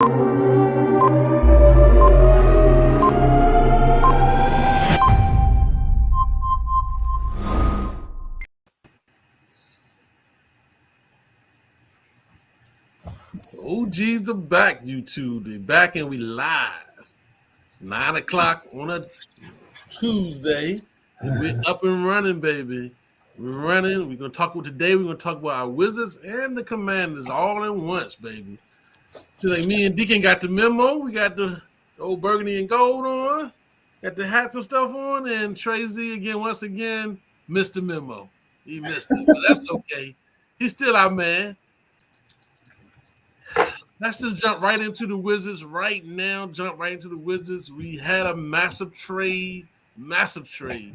OGs are back, YouTube. They're back and we live. It's 9 o'clock on a Tuesday. And we're up and running, baby. We're running. We're going to talk about today. We're going to talk about our Wizards and the Commanders all at once, baby. So like me and Deacon got the memo. We got the old burgundy and gold on. Got the hats and stuff on. And Tracy, again, once again, missed the memo. He missed it, but that's okay. He's still our man. Let's just jump right into the Wizards right now. We had a massive trade. Massive.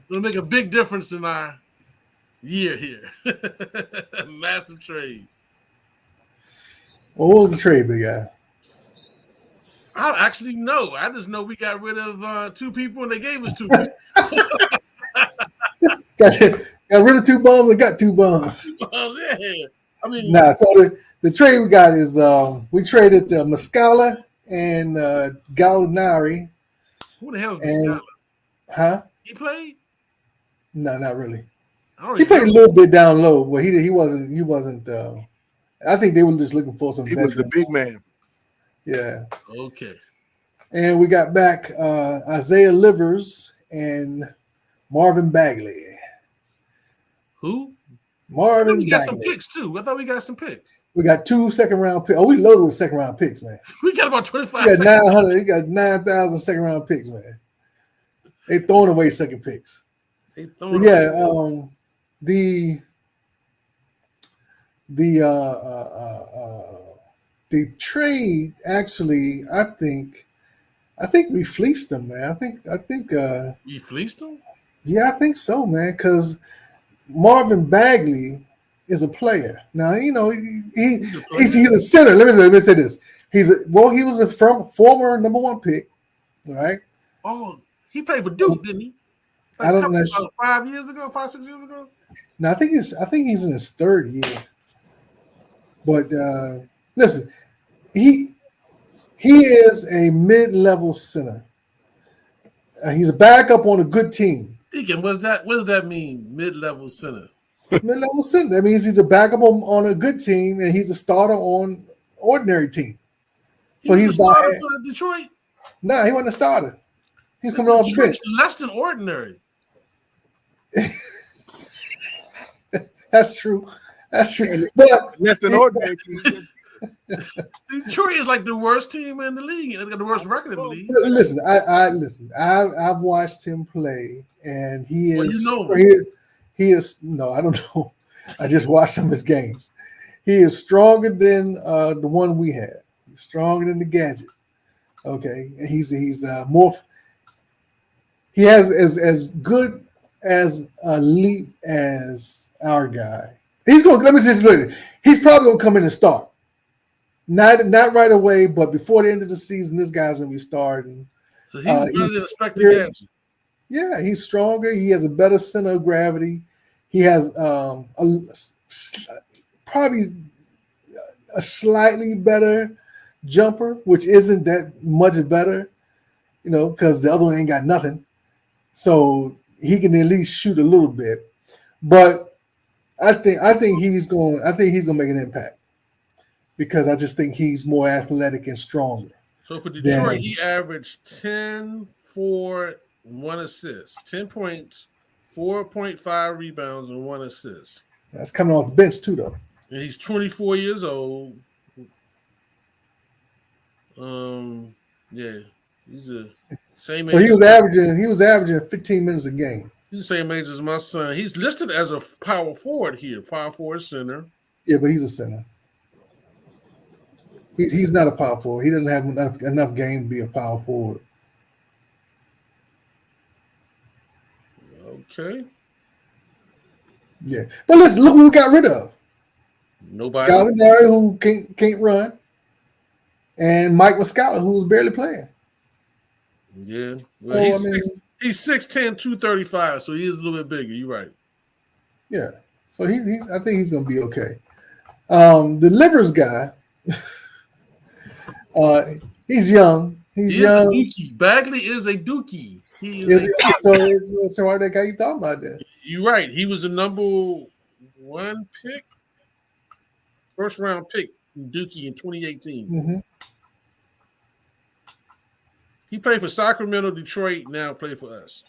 It'll make a big difference in our year here. Massive trade. Well, what was the trade, big guy? I don't actually know. I just know we got rid of 2 people and they gave us 2 people. got rid of 2 bums and got 2 bums. Yeah. I mean, so the trade we got is we traded Muscala and Gallinari. Who the hell is Muscala? Huh? He played? No, not really. He played a little bit down low, but he wasn't. I think they were just looking for some. He was the big man. Yeah. Okay. And we got back Isaiah Livers and Marvin Bagley. Who? Marvin we got Bagley. some picks too. I thought we got some picks. We got 2 second-round picks. Oh, we loaded with second-round picks, man. We got about 25. We got 900. We got 9,000 second-round picks, man. They throwing away second picks. The trade actually, I think we fleeced them, man. I think you fleeced them? Yeah, I think so, man. Because Marvin Bagley is a player. Now he's a center. Let me say this. He was a former number 1 pick, right? Oh, he played for Duke, didn't he? I don't know. 5 6 years ago. No, I think he's in his 3rd year. But listen, he is a mid-level center. He's a backup on a good team. Deacon, what does that mean? Mid-level center. Mid-level center. That means he's a backup on a good team, and he's a starter on ordinary team. So he's a starter for Detroit. No, he wasn't a starter. He's coming off the bench. Less than ordinary. That's true. But less than ordinary. Detroit is like the worst team in the league. They got the worst record in the league. Listen, I've watched him play, and he is. Well, he is. No, I don't know. I just watched some of his games. He is stronger than the one we had. He's stronger than the gadget. Okay, and he's more. He has as good as a leap as our guy. He's going. Let me just look at it. He's probably going to come in and start. Not right away, but before the end of the season, this guy's going to be starting. So he's better than expected gadget. Yeah, he's stronger. He has a better center of gravity. He has probably a slightly better jumper, which isn't that much better, because the other one ain't got nothing. So he can at least shoot a little bit. But I think he's going to make an impact because I just think he's more athletic and stronger. So for Detroit, he averaged 10, 4, 1 assist, 10 points, 4.5 rebounds, and 1 assist. That's coming off the bench too, though. And he's 24 years old. Yeah, he's a same age. So he was averaging 15 minutes a game. He's the same age as my son. He's listed as a power forward here, power forward center. Yeah, but he's a center. He's not a power forward. He doesn't have enough game to be a power forward. Okay. Yeah, but listen, look who we got rid of. Nobody. Gallinari, who can't run, and Mike Muscala, who was barely playing. Yeah, well, he's 6'10", 235, so he is a little bit bigger. You're right. Yeah, so I think he's going to be okay. The Livers guy, He's young. He's He is a young. dookie. Bagley is a dookie. He is. Is he? So why that guy you talking about that? You're right. He was a number 1 pick, first round pick from Dookie in 2018. Mm-hmm. He played for Sacramento, Detroit. Now play for us.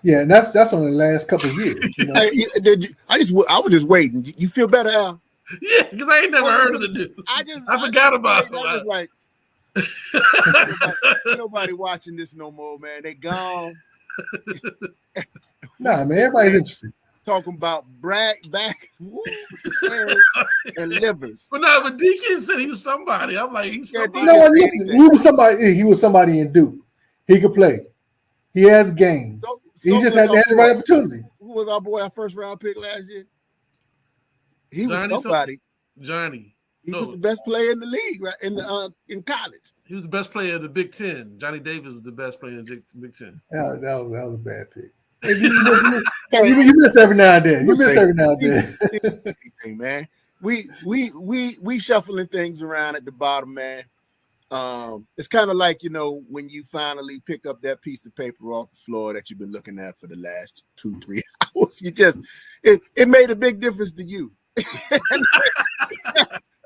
Yeah, and that's only the last couple of years. You know? I was just waiting. You feel better, Al? Yeah, because I ain't never heard of the dude. I forgot about him. I was like, nobody watching this no more, man. They gone. Nah, man, everybody's interested. Talking about back and livers. But Deacon said he was somebody. I'm like, he's somebody. You know what? Listen, he was somebody in Duke. He could play. He has games. He just had to have the right opportunity. Who was our boy, our first round pick last year? He was Johnny somebody. Johnny. He was the best player in the league, right? In college. He was the best player of the Big Ten. Johnny Davis was the best player in the Big Ten. That was a bad pick. You miss every now and then. You miss every now and then. Anything, man. We shuffling things around at the bottom, man. It's kind of like, when you finally pick up that piece of paper off the floor that you've been looking at for the last 2-3 hours. It made a big difference to you.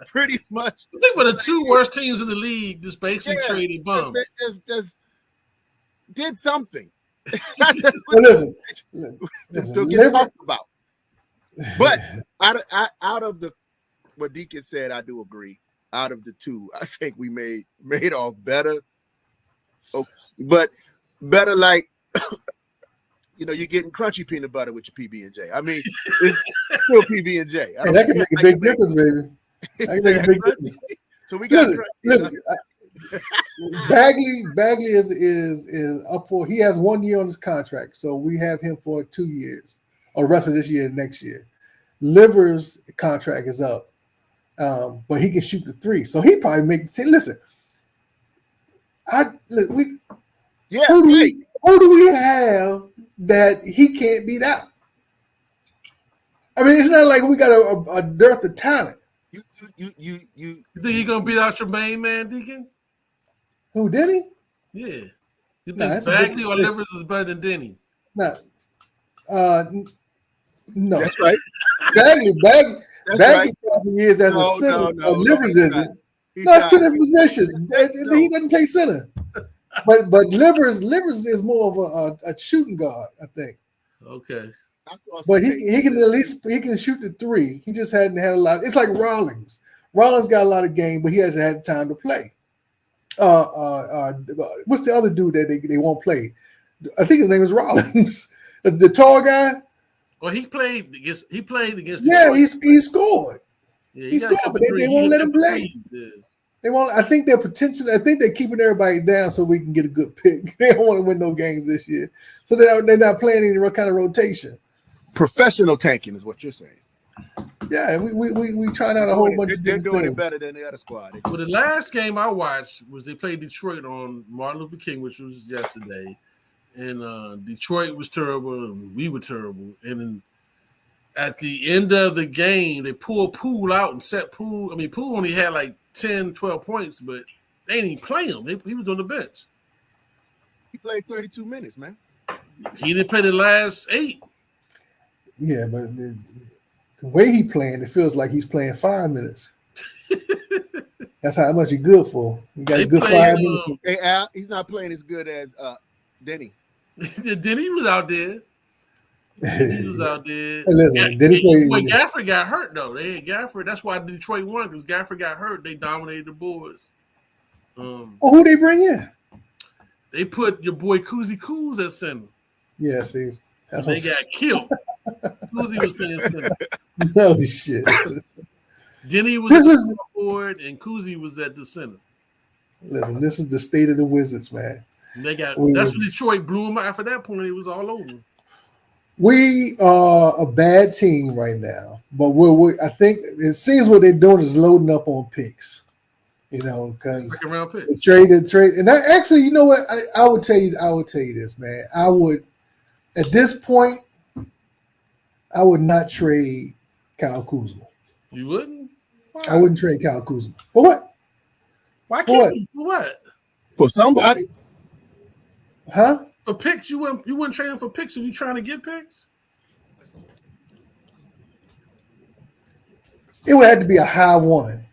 Pretty much. I think we're the 2 worst teams in the league just basically traded bums. Just did something. Listen, to get talked about. But out of the what Deacon said, I do agree. Out of the 2, I think we made off better. Oh, but better like you're getting crunchy peanut butter with your PB&J. I mean, it's still PB&J. Hey, that can make a big difference, baby. That can make a big difference. So we got listen, Bagley is up for. He has 1 year on his contract, so we have him for 2 years, or the rest of this year and next year. Livers' contract is up, but he can shoot the 3, so he probably make. See, listen, who do we have that he can't beat out? I mean, it's not like we got a dearth of talent. You think he's gonna beat out your main man, Deacon? Who, Denny? Yeah. You think Bagley or Livers is better than Denny? No. No. That's right. Bagley right. probably is as a center. Livers isn't. No, it's 2 different positions. He doesn't play center. But Livers is more of a shooting guard, I think. Okay. But he can at least shoot the 3. He just hadn't had a lot. It's like Rollins. Rollins got a lot of game, but he hasn't had time to play. What's the other dude that they won't play? I think his name is Rollins, the tall guy. Well, he played against. Yeah, he scored. Yeah, he scored, but they won't let him play. Yeah. They won't. I think I think they're keeping everybody down so we can get a good pick. They don't want to win no games this year, so they're not playing any kind of rotation. Professional tanking is what you're saying. Yeah, we trying out a whole bunch of different things. They're doing things. it better than the other squad. Well, the last game I watched was they played Detroit on Martin Luther King, which was yesterday, and Detroit was terrible and we were terrible. And then at the end of the game, they pulled Poole out and set Poole. I mean, Poole only had like 10, 12 points, but they didn't even play him. He was on the bench. He played 32 minutes, man. He didn't play the last 8. Yeah, but the way he playing, it feels like he's playing 5 minutes. That's how much he's good for. He got a good 5 minutes. Hey, Al, he's not playing as good as Denny. Denny was out there. He was out there. Hey, listen, Gafford got hurt though. They had Gafford. That's why Detroit won, because Gafford got hurt. They dominated the boards. Who they bring in? They put your boy Cousy Coos at center. Yeah, see, they got killed. Cousy was playing center. No shit. Denny was at the board, and Cousy was at the center. Listen, this is the state of the Wizards, man. And that's when Detroit blew them out. After that point, it was all over. We are a bad team right now, but I think it seems what they're doing is loading up on picks. Because trade, and actually, you know what? I would tell you this, man. I would, at this point, I would not trade Kyle Kuzma. You wouldn't? Why? I wouldn't trade Kyle Kuzma. For what? Why For can't you? For what? For somebody. Huh? For picks, you wouldn't trade him for picks if you trying to get picks? It would have to be a high one.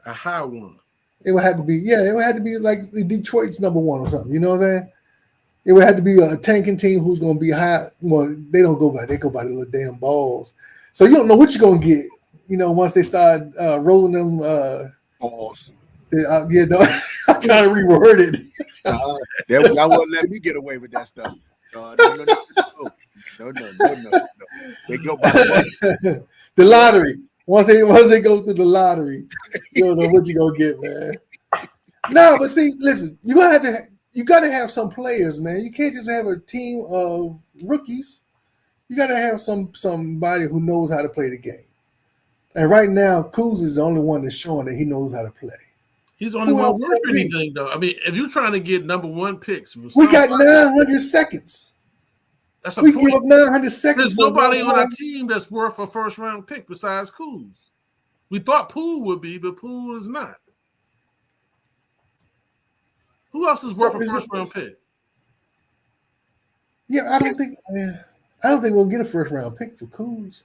A high one. It would have to be, it would have to be like Detroit's number one or something. You know what I'm saying? It would have to be a tanking team who's going to be high. Well, they go by the little damn balls. So you don't know what you're going to get. You know, once they start rolling them balls. I'm trying to reword it. Y'all wouldn't let me get away with that stuff. No. They go by the lottery. Once they go through the lottery, you don't know what you're gonna get, man. No, but see, listen, you gotta have some players, man. You can't just have a team of rookies. You gotta have somebody who knows how to play the game. And right now, Kuz is the only one that's showing that he knows how to play. He's the only one worth anything, though. I mean, if you're trying to get number one picks, we got 900 seconds. That's we give up 900 seconds. There's nobody on our team that's worth a first round pick besides Kuz. We thought Poole would be, but Poole is not. Who else is worth a first round pick? Yeah, I don't think we'll get a first round pick for Kuz.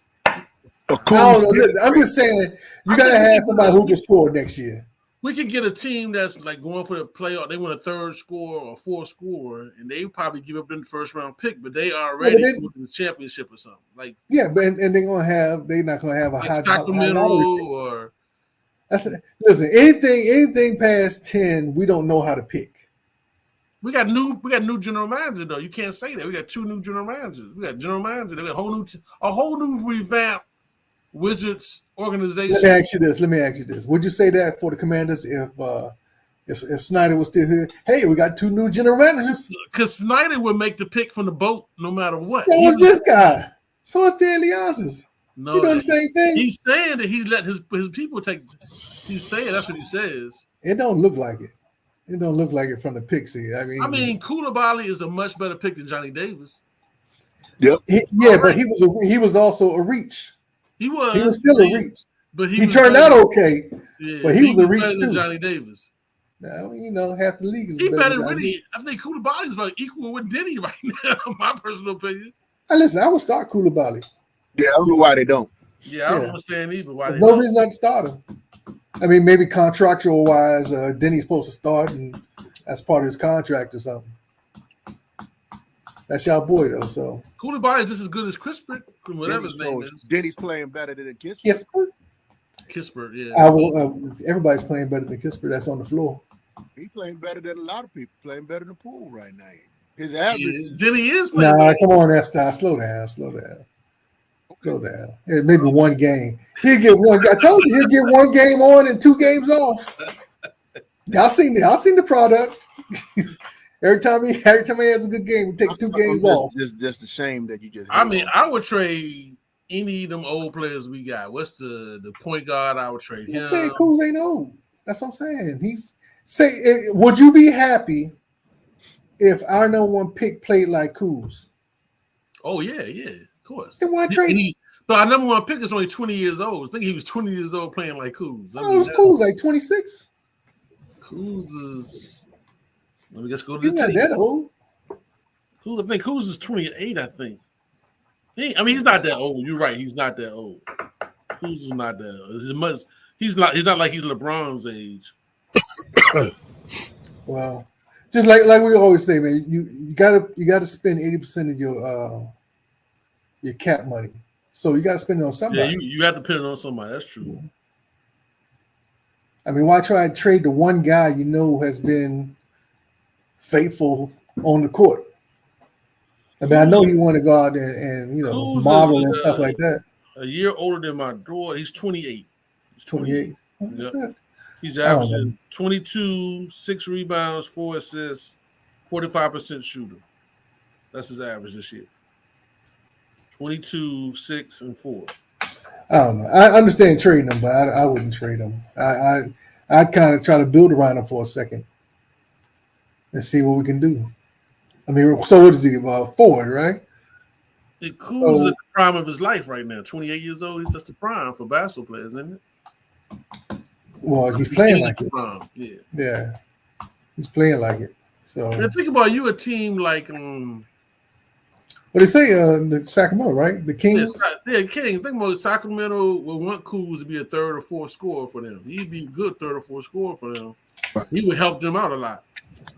I'm just saying you gotta have somebody who can score next year. We could get a team that's like going for the playoff. They want a third score or fourth score, and they probably give up the first round pick, but they are already in the championship or something. Like but they're not gonna have a high Sacramento or. Listen, anything past 10, we don't know how to pick. We got new general manager though. You can't say that. We got 2 new general managers. We got general manager. They got a whole new revamped Wizards organization. Let me ask you this. Would you say that for the Commanders if Snyder was still here? Hey, we got 2 new general managers. Because Snyder would make the pick from the boat no matter what. So is this guy. So is Dan Leonsis. No, you doing the same thing. He's saying that he's let his people take. He's saying that's what he says. It don't look like it. It don't look like it from the picks here. I mean, Koulibaly is a much better pick than Johnny Davis. Yep. But he was also a reach. He was still a reach, but he turned out okay. Yeah, but he was a reach too. Than Johnny Davis. Now half the league is he better really. I think Koulibaly is about equal with Denny right now. My personal opinion. Listen, I would start Koulibaly. Yeah, I don't know why they don't. Yeah, I don't understand either. Why there's no reason not to start him. I mean, maybe contractual wise, Denny's supposed to start, and that's part of his contract or something. That's y'all boy though. So Koulibaly is just as good as Kispert, whatever his name is. Denny's playing better than Kispert. Yes, Kispert, yeah. Everybody's playing better than Kispert. That's on the floor. He's playing better than a lot of people. Playing better than Poole right now. His average. Denny is playing. Nah, come on, Esther. Slow down. Yeah, maybe one game. He'll get one. I told you he'll get one game on and 2 games off. Y'all seen the product. Every time he has a good game, he takes 2 games off. Just a shame that you just. I mean, I would trade any of them old players we got. What's the point guard? I would trade him. Say Kuz ain't old. That's what I'm saying. Would you be happy if our number 1 pick played like Kuz? Oh yeah, of course. Then why trade? But our number 1 pick is only 20 years old. I think he was 20 years old playing like Kuz. Kuz like 26. Kuz is. Let me just go to he's the team. Not that old. I think Kuz is 28. I think. He's not that old. You're right. He's not that old. Kuz is not that old. He's not like he's LeBron's age. Well, just like we always say, man, you gotta spend 80% of your cap money. So you gotta spend it on somebody. Yeah, you have to put it on somebody. That's true. Yeah. I mean, why try to trade the one guy you know has been faithful on the court? I mean, I know you want to go out there and model and stuff like that. A year older than my daughter. He's 28. He's 28. Yep. He's averaging 22, 6 rebounds, 4 assists, 45% shooter. That's his average this year. 22, 6, and 4. I don't know. I understand trading him, but I wouldn't trade him. I'd kind of try to build around him for a second and see what we can do. I mean, so what is he about? Forward, right? Kuz is at the prime of his life right now. 28 years old. He's just the prime for basketball players, isn't it? Well, he's playing like it. Yeah. Yeah, he's playing like it. So, And think about you, a team like what they say, the Sacramento, right? The Kings. King. Think about Sacramento would want Kuz to be a third or fourth scorer for them. He'd be a good third or fourth scorer for them. He would help them out a lot.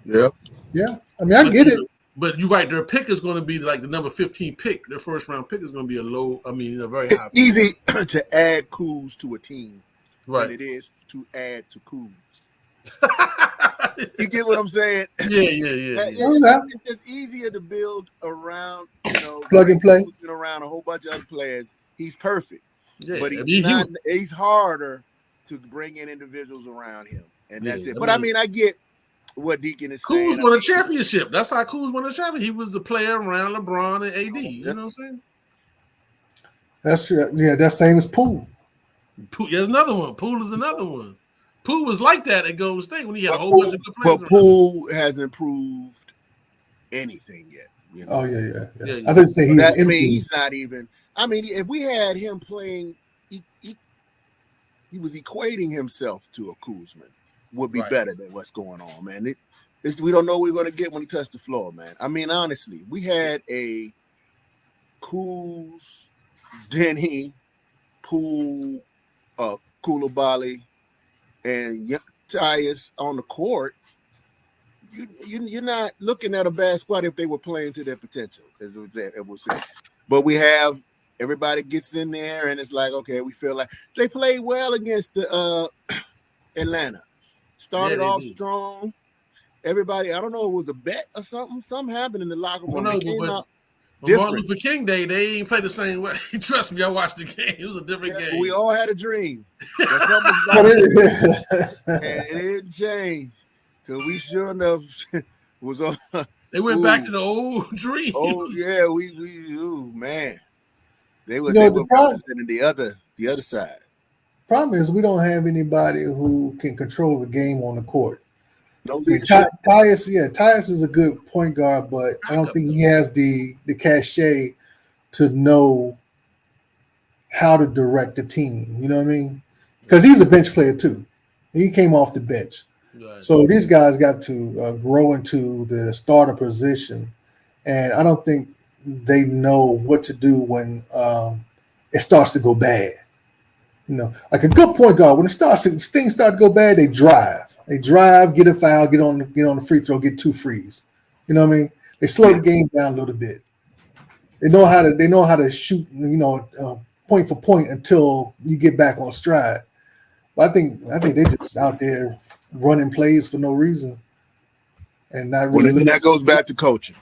Yeah. Yeah. I mean, I get it. But you're right. Their pick is going to be like the number 15 pick. Their first round pick is going to be a very high. It's easy to add Kuz to a team right. than it is to add to Kuz. You get what I'm saying? Yeah. It's just easier to build around, plug and play around a whole bunch of other players. He's perfect, yeah, but he's harder to bring in individuals around him, and that's it. But I mean, I get what Deacon is saying. Kuz won a championship. That's how Kuz won a championship. He was the player around LeBron and AD. You know what I'm saying? That's true. Yeah, that's same as Poole. There's another one. Poole is another one. Poole was like that at Golden State when he had a whole bunch of good players. But Poole hasn't proved anything yet. Oh yeah. I think say he's not even. I mean, if we had him playing, he was equating himself to a Kuzman. Would be better than what's going on, man. We don't know what we're going to get when he touched the floor, man. I mean, honestly, we had a Kuz, Denny, Poole, Koulibaly, and Tyus on the court. You're not looking at a bad squad if they were playing to their potential, as it was said. But we have everybody gets in there, and it's like, okay, we feel like they played well against the Atlanta. Started off strong. Everybody, I don't know, it was a bet or something. Something happened in the locker room. On Martin Luther King Day, they ain't play the same way. Trust me, I watched the game. It was a different game. We all had a dream. And it didn't change. Because we sure enough was on. They went back to the old dreams. Oh, yeah, man. They were representing the other side. Problem is we don't have anybody who can control the game on the court. No leadership. Tyus is a good point guard, but I don't think he has the cachet to know how to direct the team. You know what I mean? Because he's a bench player too. He came off the bench. Right. So these guys got to grow into the starter position, and I don't think they know what to do when it starts to go bad. Like a good point guard, when things start to go bad, they drive. They drive, get a foul, get on the free throw, get 2 frees. You know what I mean? They slow the game down a little bit. They know how to shoot, point for point until you get back on stride. But I think they're just out there running plays for no reason. And not really. And that goes back to coaching.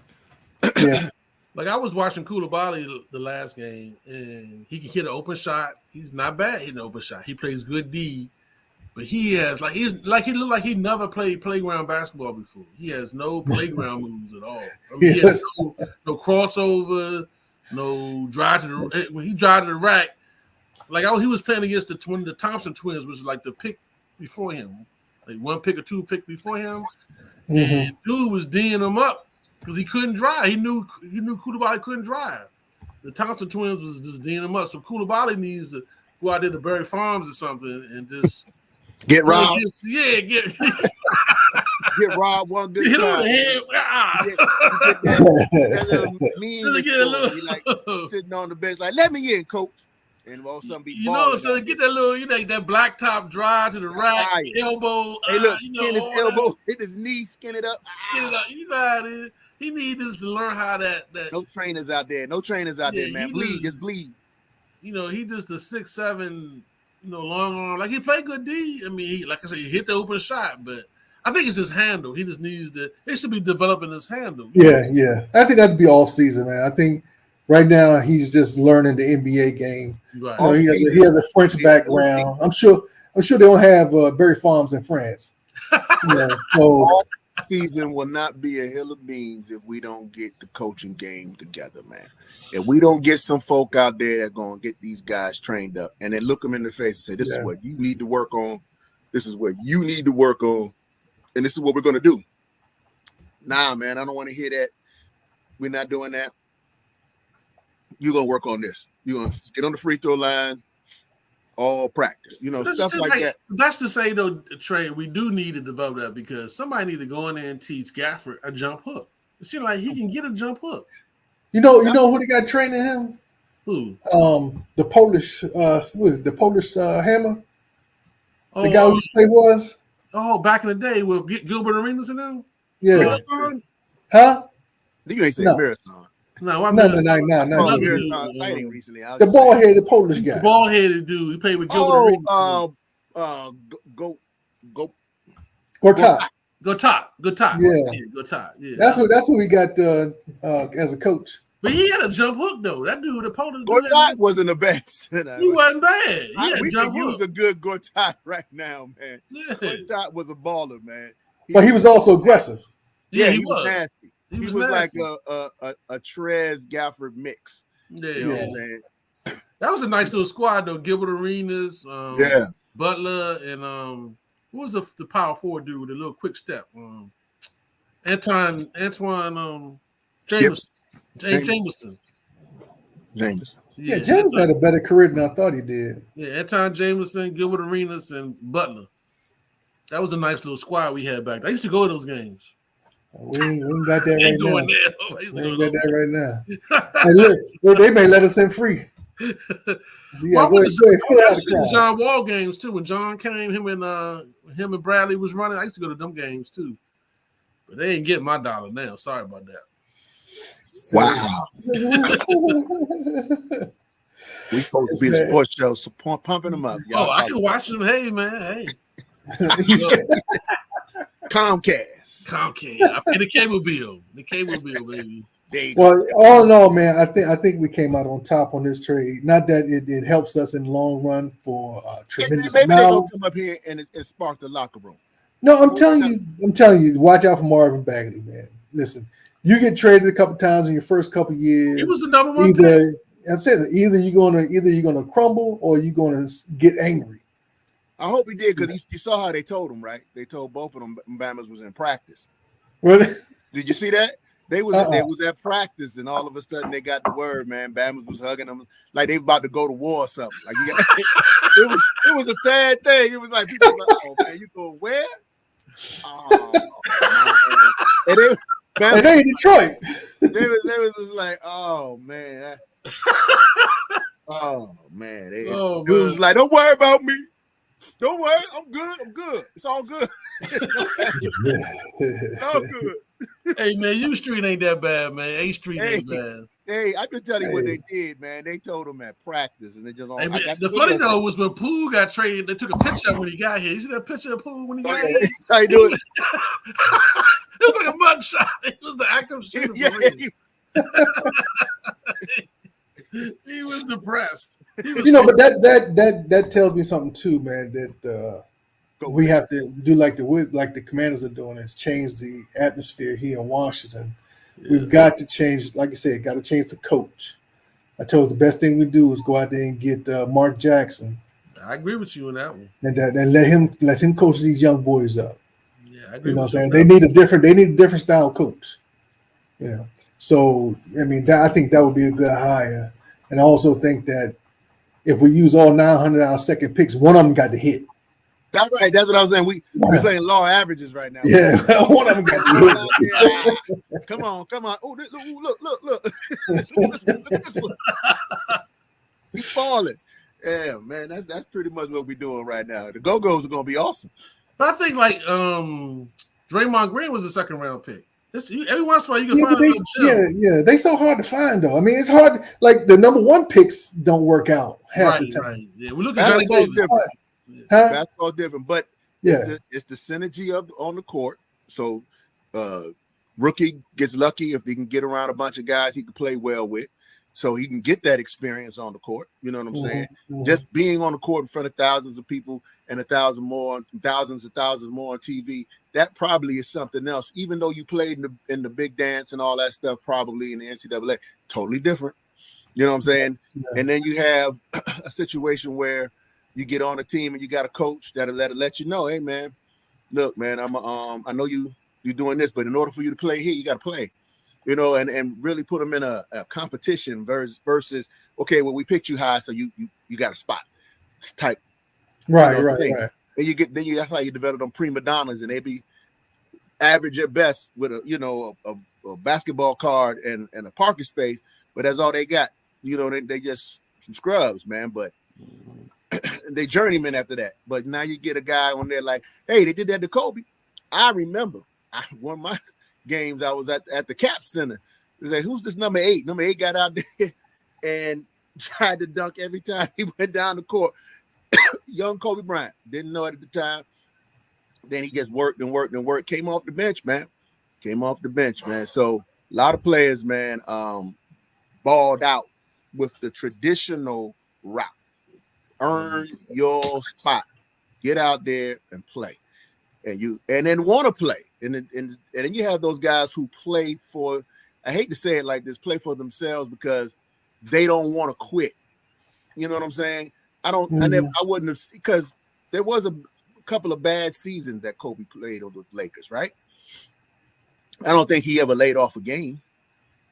Yeah. Like I was watching Koulibaly the last game, and he can hit an open shot. He's not bad hitting an open shot. He plays good D, but he looked like he never played playground basketball before. He has no playground moves at all. I mean, he has no crossover, no drive to the. When he drive to the rack, like he was playing against the Thompson twins, which was like the pick before him, like 1 pick or 2 pick before him, and dude was D'ing him up. Because he couldn't drive. He knew Koulibaly couldn't drive. The Thompson twins was just D'ing him up. So Koulibaly needs to go out there to Berry Farms or something and just get robbed. Get robbed one good hit time. On the head. Like sitting on the bench, like, let me in, coach. And all something be so get that little, that blacktop drive to the rack, elbow. Hey, look, skin his elbow, hit his knee, skin it up. Skin it up. You know how it is. He needs to learn how that. No trainers out there, man. Just bleed. He just a 6'7", long arm. Like he played good D. I mean, like I said, he hit the open shot, but I think it's his handle. He just needs to. They should be developing his handle. Yeah. I think that'd be off season, man. I think right now he's just learning the NBA game. Right. He has a French background. I'm sure they don't have Berry Farms in France. So. Season will not be a hill of beans if we don't get the coaching game together, man. If we don't get some folk out there that going to get these guys trained up and then look them in the face and say, this is what you need to work on. This is what you need to work on. And this is what we're going to do. Nah, man, I don't want to hear that. We're not doing that. You're going to work on this. You're going to get on the free throw line. all practice. You know, stuff like that. That's to say though, Trey, we do need to devote that because somebody need to go in there and teach Gafford a jump hook. It seems like he can get a jump hook. You know who they got training him? Who? The Polish, what is it? The Polish Hammer. Oh, the guy who play was. Oh, back in the day with Gilbert Arenas and them. Yeah. Marathon? Huh? You ain't say No. Marathon. No. Marathon sighting recently. The bald-headed Polish guy. The bald-headed dude. He played with Gilbert Arenas. Gortat. Gortat. Yeah. Gortat. Yeah. That's who we got as a coach. But he had a jump hook though. That dude, the Polish Gortat wasn't the best. He wasn't bad. We could use a good Gortat right now, man. Yeah. Gortat was a baller, man. But he was also aggressive. Yeah, he was nasty. He was nasty. like a Trez Gafford mix. Yeah, you know what I'm saying? That was a nice little squad though. Gilbert Arenas, Butler, and what was the power forward dude with the little quick step? Antoine Jameson. Jameson. Yeah, Jameson had a better career than I thought he did. Yeah, Anton Jameson, Gilbert Arenas, and Butler. That was a nice little squad we had back there. I used to go to those games. We ain't got that right now. We ain't got that right now. Hey, look, they may let us in free. Yeah, go ahead. John Wall games too. When John came, him and Bradley was running. I used to go to them games too. But they ain't getting my dollar now. Sorry about that. Wow. We supposed to be the sports show, so pumping them up. Y'all I can watch them. Hey, man. Hey. Comcast. I pay the cable bill. The cable bill, baby. Well, all in all, man, I think we came out on top on this trade. Not that it helps us in the long run for tremendous. Maybe they're gonna come up here and spark the locker room. No, I'm telling you, watch out for Marvin Bagley, man. Listen, you get traded a couple times in your first couple years. He was the number one pick. I said either you're gonna crumble or you're gonna get angry. I hope he did because you saw how they told him, right? They told both of them Bama's was in practice. Really? Did you see that? They was at practice, and all of a sudden they got the word, man. Bama's was hugging them like they about to go to war or something. Like it was a sad thing. It was like people were like, "Oh man, you going where?" Oh, man. And they in Detroit. They was just like, "Oh man, oh man." Dudes like, "Don't worry about me. Don't worry, I'm good. It's all good. It's all good." Hey man, U Street ain't that bad, man. A Street ain't bad. Hey, I can tell you what they did, man. They told him at practice, and they just. The funny though was when Poole got traded. They took a picture of when he got here. You see that picture of Poole when he got here? How you doing? It was like a mugshot. It was the active shooter. He was depressed. But that tells me something too, man. That we have to do like the Commanders are doing is change the atmosphere here in Washington. Yeah. We've got to change, like I said, got to change the coach. I told you the best thing we do is go out there and get Mark Jackson. I agree with you on that one. And let him coach these young boys up. Yeah, I agree. You know what I'm saying? They need a different style coach. You know. So I mean I think that would be a good hire. And I also think that if we use all 900 our second picks, one of them got to hit. That's right. That's what I was saying. We playing law averages right now. Yeah, one of them got to hit. Come on. Oh, look. Look at this one. He's falling. Yeah, man. That's pretty much what we're doing right now. The Go-Go's are gonna be awesome. But I think like Draymond Green was a second round pick. Every once in a while you can find a little gem. Yeah. They so hard to find though. I mean, it's hard. Like the number one picks don't work out half the time. Right. Yeah, we look at Johnny Davis. Different. Basketball's different, but it's the synergy on the court. So rookie gets lucky if he can get around a bunch of guys he can play well with, so he can get that experience on the court. You know what I'm saying? Mm-hmm. Just being on the court in front of thousands of people and thousands of thousands more on TV. That probably is something else. Even though you played in the big dance and all that stuff, probably in the NCAA, totally different. You know what I'm saying? Yeah. And then you have a situation where you get on a team and you got a coach that'll let you know, hey man, look, man, I know you're doing this, but in order for you to play here, you got to play. You know, and really put them in a competition versus okay, well we picked you high, so you got a spot. type. Right. Thing. And that's how you develop them prima donnas, and they be average at best with a basketball card and a parking space, but that's all they got. They just some scrubs, man. But they journeyman after that. But now you get a guy on there like, hey, they did that to Kobe. I remember one of my games, I was at the Cap Center. It was like, who's this number 8? Number 8 got out there and tried to dunk every time he went down the court. Young Kobe Bryant. Didn't know it at the time. Then he just worked. Came off the bench, man. So a lot of players, man, balled out with the traditional route. Earn your spot. Get out there and play. And then want to play. And then you have those guys who play for, I hate to say it like this, play for themselves because they don't want to quit. You know what I'm saying? I wouldn't have, because there was a couple of bad seasons that Kobe played with the Lakers, right? I don't think he ever laid off a game.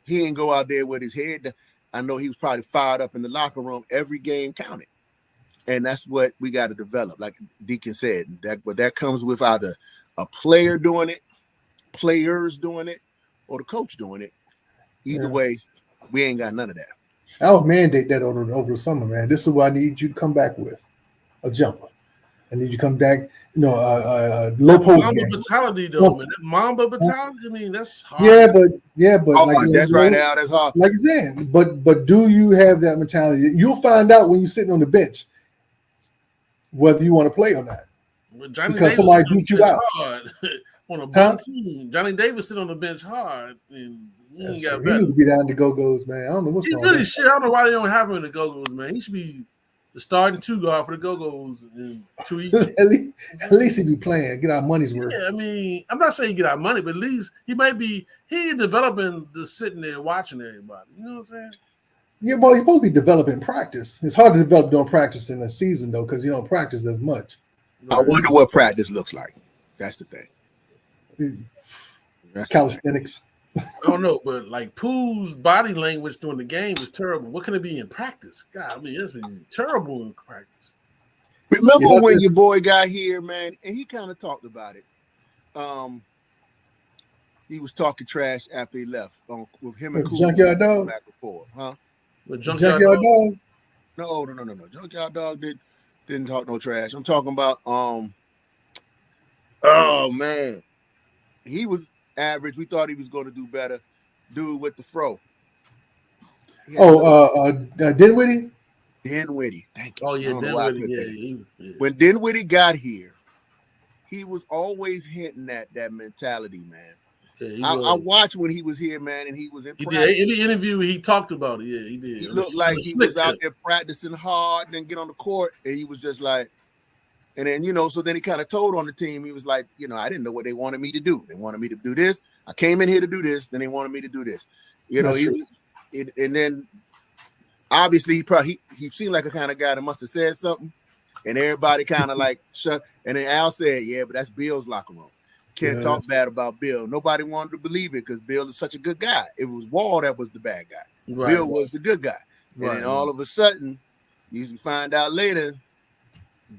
He didn't go out there with his head. I know he was probably fired up in the locker room. Every game counted. And that's what we got to develop, like Deacon said. That comes with either a player doing it, players doing it, or the coach doing it. Either way, we ain't got none of that. I'll mandate that over the summer, man. This is what I need you to come back with: a jumper. I need you to come back, low post Mamba game. mentality, though, man. That Mamba mentality, I mean, that's hard. Yeah, but like, that's right now. That's hard. Like I said, but do you have that mentality? You'll find out when you're sitting on the bench whether you want to play or not. Johnny because Davis somebody beat you out hard on a bum team. Johnny Davis sit on the bench hard, and he ain't got better. He need to be down to Go-Go's, man. I don't know what's he wrong. Really shit. I don't know why they don't have him in the Go-Go's, man. He should be the starting 2 guard for the Go-Go's in 2 years. At least he be playing, get our money's worth. Yeah, I mean, I'm not saying get our money, but at least he ain't developing the sitting there watching everybody. You know what I'm saying? Yeah, well, you're supposed to be developing practice. It's hard to develop doing practice in a season, though, because you don't practice as much. I wonder what practice looks like. That's the thing. Calisthenics. I don't know, but like Pooh's body language during the game is terrible. What can it be in practice? God, I mean, it's been terrible in practice. Remember when your boy got here, man, and he kind of talked about it. He was talking trash after he left with him and Cool Junkyard Dog back and forth, huh? With Junkyard Dog? No. Junkyard Dog didn't talk no trash. I'm talking about oh man, he was average. We thought he was going to do better. Dude with the fro. Dinwiddie. Dinwiddie, thank you. Oh yeah, Dinwiddie. Yeah. When Dinwiddie got here, he was always hinting at that mentality, man. Yeah, I watched when he was here, man, and he was in practice. In the interview, he talked about it. Yeah, he did. He looked like he was out there practicing hard, and then get on the court, and he was just like, and then so then he kind of told on the team, he was like, I didn't know what they wanted me to do. They wanted me to do this. I came in here to do this. Then they wanted me to do this. And then obviously he seemed like a kind of guy that must have said something, and everybody kind of like shut. And then Al said, "Yeah, but that's Bill's locker room. Can't talk bad about Bill." Nobody wanted to believe it because Bill is such a good guy. It was Wall that was the bad guy. Right. Bill was the good guy. Right. And then all of a sudden, you find out later,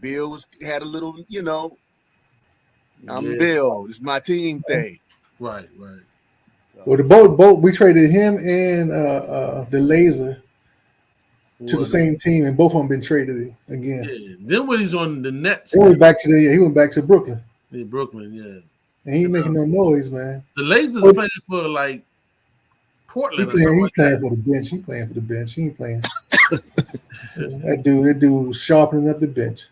Bill had a little, I'm Bill. It's my team thing. Right. So, well, the both we traded him and the Laser to the same team, and both of them been traded again. Yeah. Then when he's on the Nets, he went back to Brooklyn. Yeah, Brooklyn, yeah. And he ain't making no noise, man. The Lasers playing for like Portland. He playing for the bench. He playing for the bench. He ain't playing. that dude was sharpening up the bench.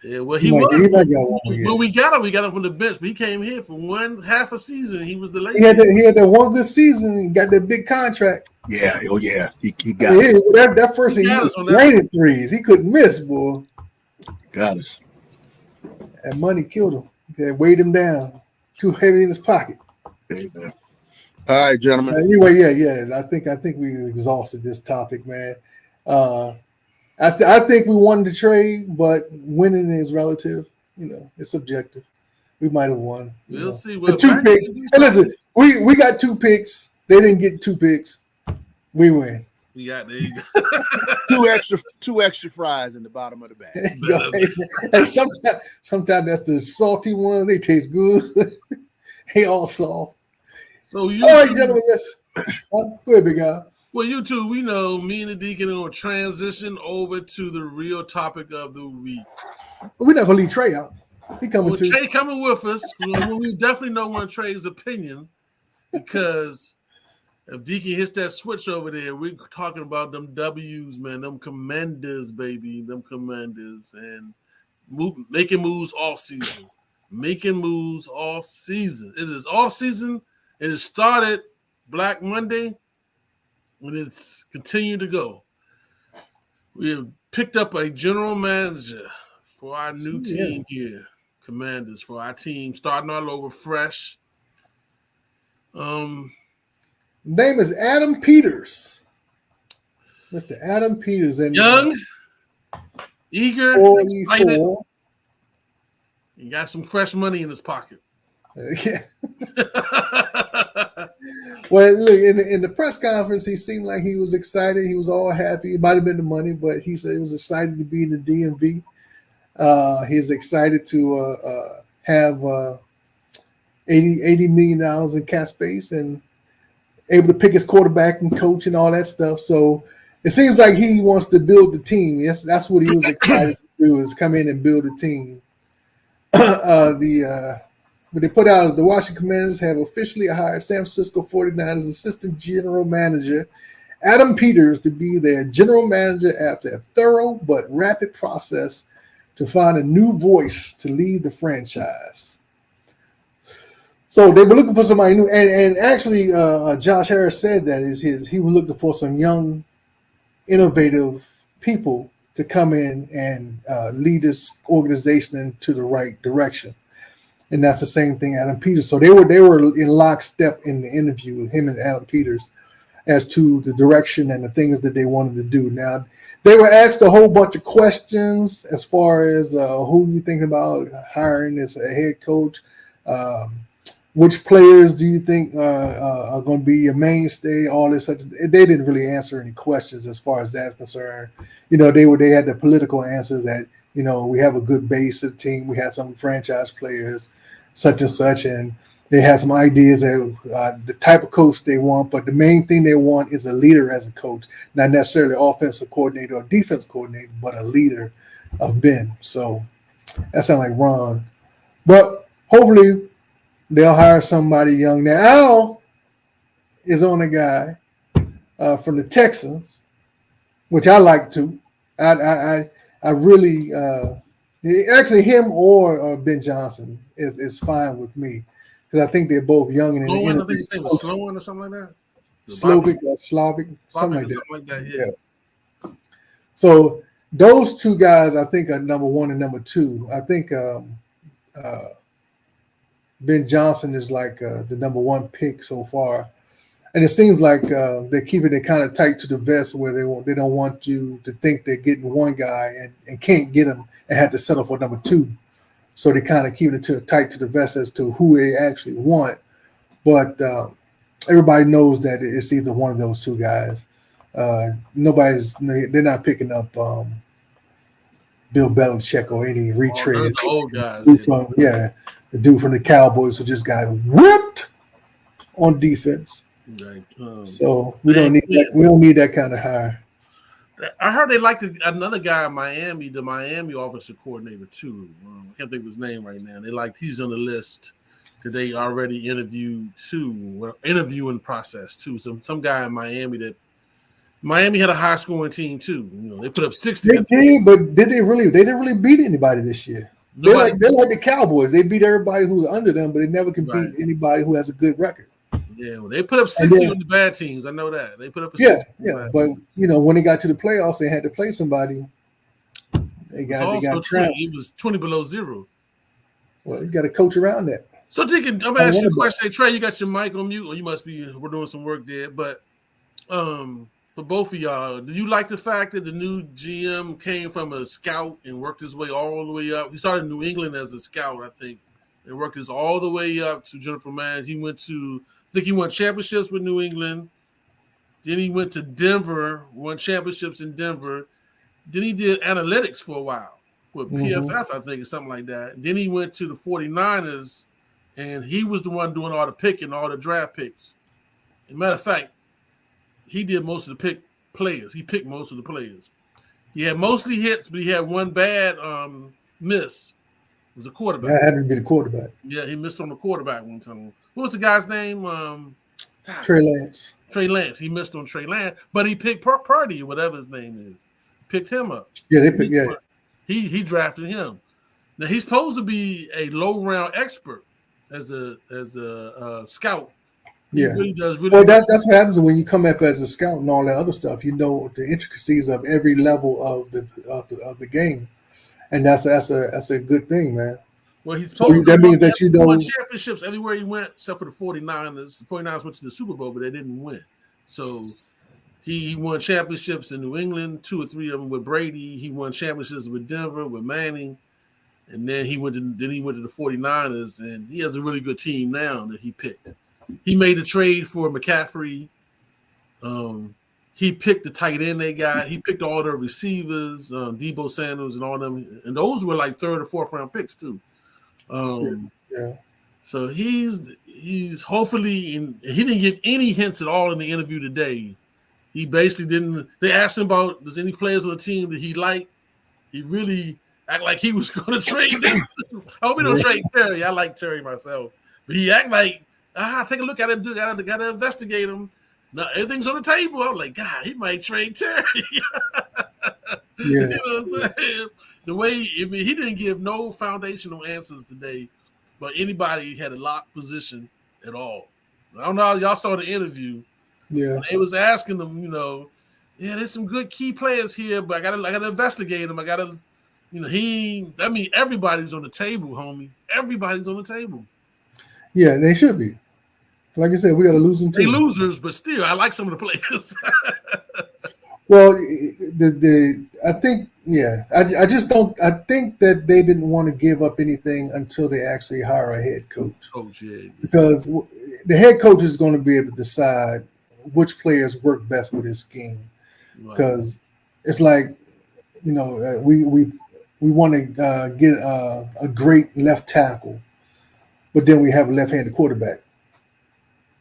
Yeah, well, he was. When we got him from the bench. But he came here for half a season. He was the Lakers. He had that one good season. He got that big contract. Yeah, he got it. That first season, he was raining threes. He couldn't miss, boy. Got us. That money killed him. They weighed him down. Too heavy in his pocket. Amen. All right, gentlemen. Anyway, yeah. I think we exhausted this topic, man. I think we wanted to trade, but winning is relative. It's subjective. We might have won. We'll see. Well, 2 picks. Hey, listen, we got 2 picks. They didn't get 2 picks. We win. We got there. You go. two extra fries in the bottom of the bag. And sometimes that's the salty one. They taste good. They all soft. So you, all right, gentlemen, let's go ahead, big guy. Well, you two, we know me and the Deacon are going to transition over to the real topic of the week. We're not going to leave Trey out. He coming too. Trey coming with us. We definitely don't want Trey's opinion because if Deacon hits that switch over there, we're talking about them W's, man, them Commanders, baby, them Commanders, and making moves all season. Making moves all season. It is all season. It has started Black Monday. And it's continued to go. We have picked up a general manager for our new team here, Commanders, for our team, starting all over fresh. Name is Adam Peters. Mr. Adam Peters. And young, eager, 44. excited. He got some fresh money in his pocket. Yeah. Well, look, in the press conference, he seemed like he was excited. He was all happy. It might have been the money, but he said he was excited to be in the DMV. He's excited to have $80 million in cap space and able to pick his quarterback and coach and all that stuff. So it seems like he wants to build the team. Yes, that's what he was excited to do, is come in and build a team. What they put out is the Washington Commanders have officially hired San Francisco 49ers assistant general manager Adam Peters to be their general manager after a thorough but rapid process to find a new voice to lead the franchise. So they were looking for somebody new, and actually Josh Harris said that he was looking for some young, innovative people to come in and lead this organization into the right direction. And that's the same thing, Adam Peters. So they were in lockstep in the interview with him and Adam Peters as to the direction and the things that they wanted to do. Now, they were asked a whole bunch of questions as far as who you thinking about hiring as a head coach. Which players do you think are going to be your mainstay? All this such. They didn't really answer any questions as far as that's concerned. You know, they had the political answers that, you know, we have a good base of the team. We have some franchise players, such and such, and they have some ideas of the type of coach they want. But the main thing they want is a leader as a coach, not necessarily offensive coordinator or defense coordinator, but a leader of men. So that sounds like Ron. But hopefully they'll hire somebody young. Now, Al is on a guy from the Texans, which I like too. I really actually him or Ben Johnson is fine with me because I think they're both young and Sloan, I think his name was Sloan or something like that. Slavic, something like that. Yeah. So those two guys, I think, are number one and number two. I think Ben Johnson is like the number one pick so far. And it seems like they're keeping it kind of tight to the vest where they don't want you to think they're getting one guy and can't get him and have to settle for number two. So they kind of keeping it tight to the vest as to who they actually want. But everybody knows that it's either one of those two guys. They're not picking up Bill Belichick or any retread. Old guys. The dude from the Cowboys who just got whipped on defense. Right. So we don't need that kind of hire. I heard they liked another guy in Miami, the Miami offensive coordinator too. I can't think of his name right now. They liked he's on the list that they already interviewing process too. Some guy in Miami had a high scoring team too. You know, they put up 60. They did, but they didn't really beat anybody this year. They're like the Cowboys. They beat everybody who's under them, but they never can beat anybody who has a good record. Yeah, well, they put up 60 on the bad teams. I know that. They put up 60. But you know, when they got to the playoffs, they had to play somebody. They got trapped. He was 20 below zero. Well, you got to coach around that. So, Deacon, I'm gonna ask you a question. Hey, Trey, you got your mic on mute, or you must be. We're doing some work there, but for both of y'all, do you like the fact that the new GM came from a scout and worked his way all the way up? He started in New England as a scout, I think, and worked his all the way up to general manager. He won championships with New England, Then he went to Denver, won championships in Denver. Then he did analytics for a while for PFF, I think, or something like that. Then he went to the 49ers, and he was the one doing all the picking, all the draft picks. As a matter of fact, he did most of the pick players. He picked most of the players. He had mostly hits, but he had one bad miss. It was a quarterback. That happened to be the quarterback. Yeah, he missed on the quarterback one time. What was the guy's name? Trey Lance. Trey Lance. He missed on Trey Lance, but he picked Purdy, whatever his name is. Picked him up. Yeah, they picked. Yeah, he drafted him. Now he's supposed to be a low round expert as a scout. He really does really. Well, that's what happens when you come up as a scout and all that other stuff. You know the intricacies of every level of the game, and that's a good thing, man. Well, he's supposed that means that you know won championships everywhere he went, except for the 49ers. The 49ers went to the Super Bowl, but they didn't win. So he won championships in New England, 2 or 3 of them with Brady. He won championships with Denver, with Manning. And then he went to the 49ers, and he has a really good team now that he picked. He made a trade for McCaffrey. He picked the tight end they got. He picked all their receivers, Debo Sanders and all them. And those were like 3rd or 4th round picks too. So he's hopefully, and he didn't give any hints at all in the interview today. He basically didn't. They asked him about does any players on the team that he liked. He really act like he was going to trade them. I hope he don't trade Terry. I like Terry myself, but he act like take a look at him. Gotta investigate him. Now everything's on the table. I'm like, God, he might trade Terry. You know what I'm saying? The way he didn't give no foundational answers today, but anybody had a locked position at all. I don't know how y'all saw the interview. Yeah, they was asking them, there's some good key players here, but I gotta investigate them. I gotta, everybody's on the table, homie. Everybody's on the table. Yeah, they should be. Like I said, we got a losing team. They losers, but still, I like some of the players. Well, I think, I just don't. I think that they didn't want to give up anything until they actually hire a head coach. Because the head coach is going to be able to decide which players work best with his scheme. Because it's like, we want to get a great left tackle, but then we have a left-handed quarterback.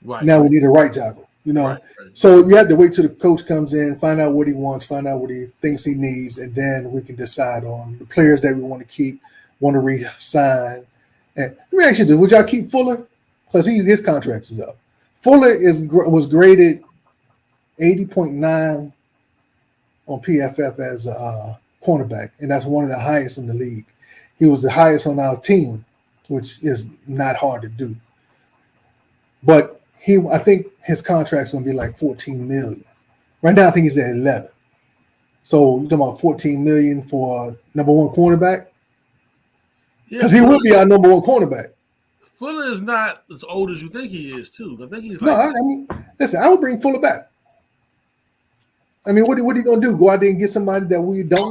Right. Now we need a right tackle. Right. So you have to wait till the coach comes in, find out what he wants, find out what he thinks he needs, and then we can decide on the players that we want to keep, want to re-sign. And let me ask you this: would y'all keep Fuller? Because his contract is up. Fuller was graded 80.9 on PFF as a cornerback, and that's one of the highest in the league. He was the highest on our team, which is not hard to do. But I think his contract's gonna be like $14 million. Right now, I think he's at 11. So you're talking about $14 million for number one cornerback? Because he will be our number one cornerback. Fuller is not as old as you think he is, too. I think he's listen, I would bring Fuller back. I mean, what are you gonna do? Go out there and get somebody that we don't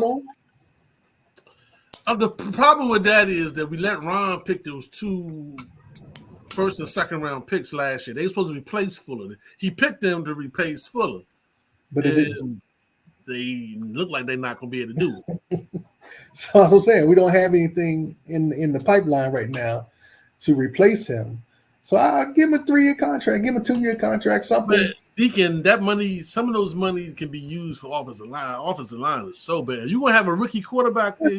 know? The problem with that is that we let Ron pick those 2 first and second round picks last year. They were supposed to replace Fuller. He picked them to replace Fuller, but they look like they're not going to be able to do it. So as I'm saying, we don't have anything in the pipeline right now to replace him. So I'll give him a 3-year contract, give him a 2-year contract, something. But Deacon, that money, some of those money can be used for offensive line. Offensive line is so bad. You're going to have a rookie quarterback there.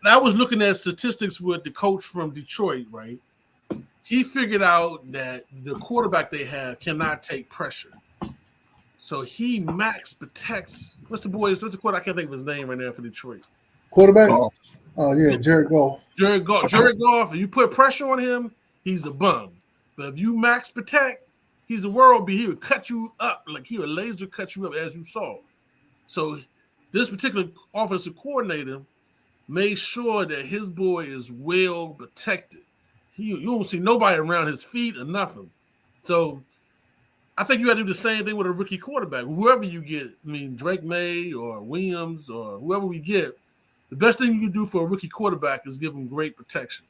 I was looking at statistics with the coach from Detroit, right? He figured out that the quarterback they have cannot take pressure. So he max protects. What's the quarterback? I can't think of his name right now for Detroit. Quarterback? Oh, yeah, Jared Goff. Jared Goff. If you put pressure on him, he's a bum. But if you max protect, he's a world beat. He would cut you up. Like he would laser cut you up, as you saw. So this particular offensive coordinator made sure that his boy is well protected. You don't see nobody around his feet or nothing. So I think you got to do the same thing with a rookie quarterback. Whoever you get, Drake May or Williams or whoever we get, the best thing you can do for a rookie quarterback is give them great protection.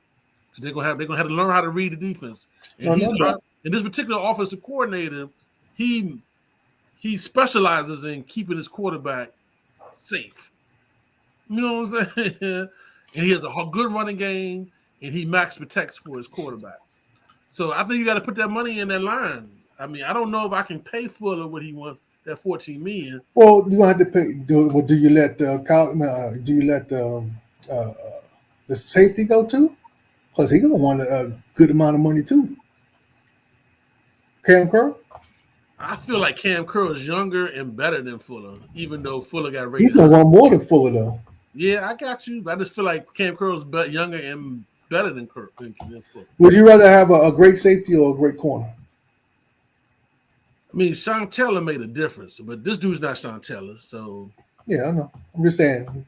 Because they're gonna have to learn how to read the defense. And this particular offensive coordinator, he he specializes in keeping his quarterback safe. You know what I'm saying? And he has a good running game, and he max protects for his quarterback. So I think you got to put that money in that line. I mean, I don't know if I can pay Fuller what he wants, that $14 million. Well, you have to pay. Do you let the safety go too? Plus, he gonna want a good amount of money too. Cam Curl, I feel like Cam Curl is younger and better than Fuller, even though Fuller got rated. he's gonna want more than Fuller though. Yeah, I got you. I just feel like Cam Curl's younger and better than Fuller. Would you rather have a great safety or a great corner? I mean, Sean Taylor made a difference, but this dude's not Sean Taylor. So yeah, I know. I'm just saying,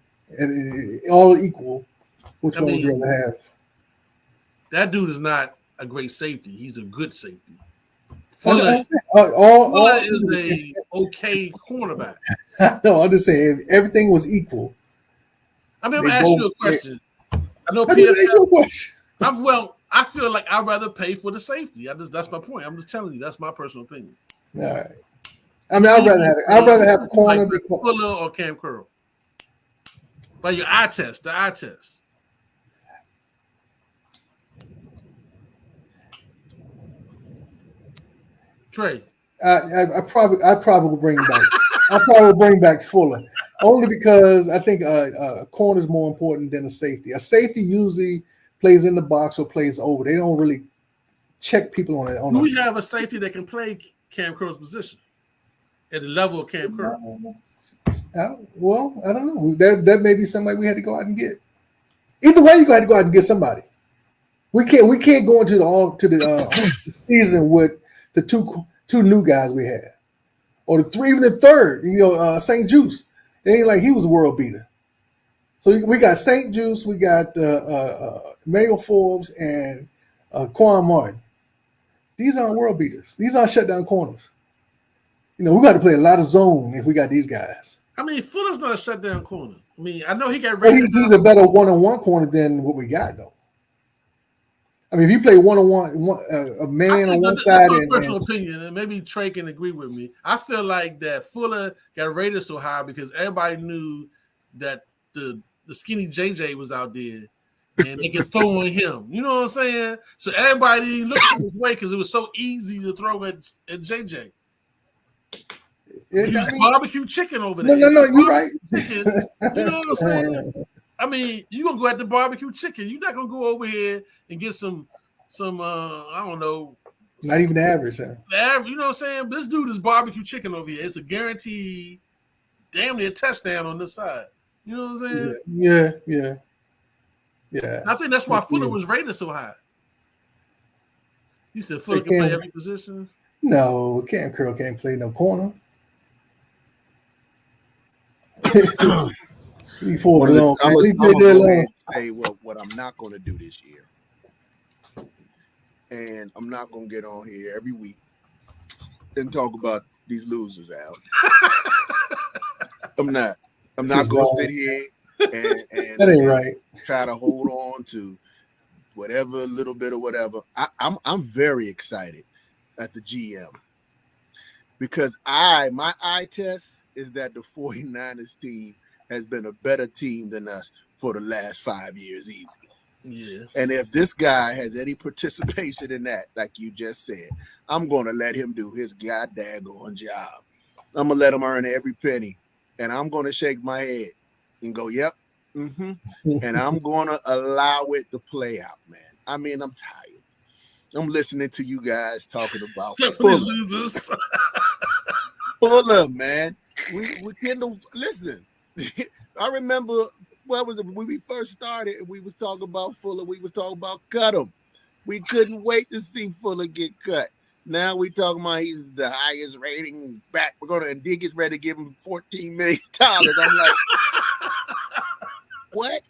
all equal. Which one would you rather have? That dude is not a great safety. He's a good safety. Fuller is a okay cornerback. No, I'm just saying if everything was equal. I mean, I'm asking you a question. I know I just asked you a question. I feel like I'd rather pay for the safety. That's my point. I'm just telling you. That's my personal opinion. All right. I mean, I'd rather have a corner like Fuller or Cam Curl. By your eye test, the eye test. Trey, I probably will bring back. I probably will bring back Fuller, only because I think a corner is more important than a safety. A safety usually plays in the box or plays over. They don't really check people on it. Do we have a safety that can play Cam Curl's position at the level of Cam Curl? I don't know. That may be somebody we had to go out and get. Either way, you got to go out and get somebody. We can't go into the season with the two new guys we had, or even the third. St. Juice. It ain't like he was a world beater. So we got St. Juice, we got Emmanuel Forbes, and Quan Martin. These aren't world beaters. These aren't shutdown corners. We got to play a lot of zone if we got these guys. I mean, Fuller's not a shutdown corner. I mean, I know he got rated. He's a better one-on-one corner than what we got, though. I mean, if you play one-on-one, a man on one side, that's my personal opinion, and maybe Trey can agree with me. I feel like that Fuller got rated so high because everybody knew that the skinny JJ was out there, and they could throw on him. You know what I'm saying? So everybody looked his way because it was so easy to throw at JJ. Barbecue chicken over there. No, you're right. Chicken, you know what I'm saying? I mean, you're gonna go at the barbecue chicken. You're not gonna go over here and get some I don't know. Not even average, huh? You know what I'm saying? This dude is barbecue chicken over here. It's a guaranteed, damn near touchdown on this side. You know what I'm saying? Yeah. I think that's why Fuller was rated so high. You said Fuller can play every position? No, Cam Curl can't play no corner. I'm gonna say what I'm not going to do this year, and I'm not going to get on here every week and talk about these losers out. I'm not going to sit here and that ain't right. Try to hold on to whatever little bit or whatever. I'm very excited at the GM because my eye test is that the 49ers team has been a better team than us for the last 5 years easy. Yes. And if this guy has any participation in that, like you just said, I'm going to let him do his goddamn job. I'm going to let him earn every penny. And I'm going to shake my head and go, yep. Mm-hmm. And I'm going to allow it to play out, man. I mean, I'm tired. I'm listening to you guys talking about Fuller. Fuller, man. We can listen. I remember what was it when we first started and we was talking about Fuller, we was talking about cut him. We couldn't wait to see Fuller get cut. Now we talking about he's the highest rating back. And D gets ready to give him $14 million. I'm like, what?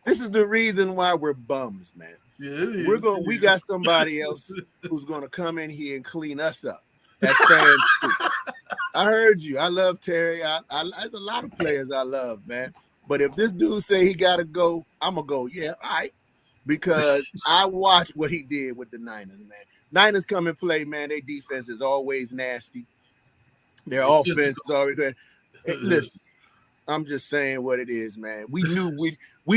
This is the reason why we're bums, man. Yeah, we got somebody else who's gonna come in here and clean us up. That's fans too. I heard you. I love Terry. There's a lot of players I love, man. But if this dude say he gotta go, I'm gonna go. Yeah, all right. Because I watched what he did with the Niners, man. Niners come and play, man. Their defense is always nasty. Their offense is already good. Hey, listen, I'm just saying what it is, man. We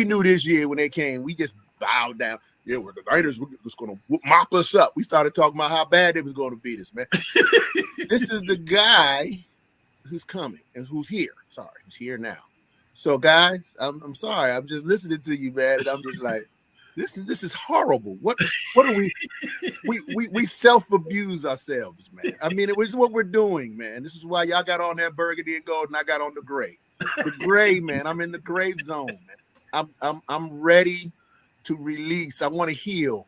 knew this year when they came, we just bowed down. Yeah, well, the Niners were just going to mop us up. We started talking about how bad they was going to beat us, man. This is the guy who's coming and who's here. Sorry, who's here now. So, guys, I'm sorry. I'm just listening to you, man, and I'm just like, this is horrible. What are we self-abuse ourselves, man. I mean, it was what we're doing, man. This is why y'all got on that burgundy and gold, and I got on the gray. The gray, man. I'm in the gray zone, man. I'm ready to release. I want to heal.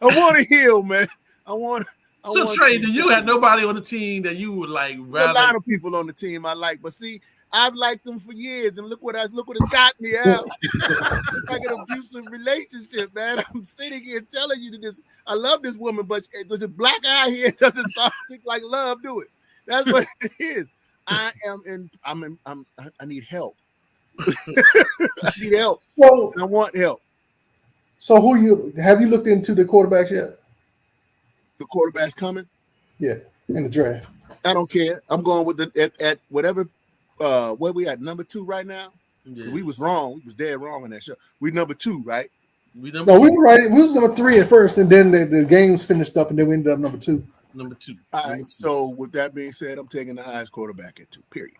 I want to heal, man. So Trey, you had nobody on the team that you would like rather. A lot of people on the team I like, but see, I've liked them for years, and look what it's got me out. It's like an abusive relationship, man. I'm sitting here telling you this. I love this woman, but was it black eye here? It doesn't sound like love, do it? That's what it is. I need help. I need help. So I want help. So have you looked into the quarterbacks yet? The quarterback's coming? Yeah, in the draft. I don't care. I'm going with at whatever where we at, number 2 right now? Yeah. We was wrong. We was dead wrong on that show. We number 2, right? We were right. We was number 3 at first, and then the games finished up, and then we ended up number 2. Number 2. All right. So with that being said, I'm taking the highest quarterback at 2. Period.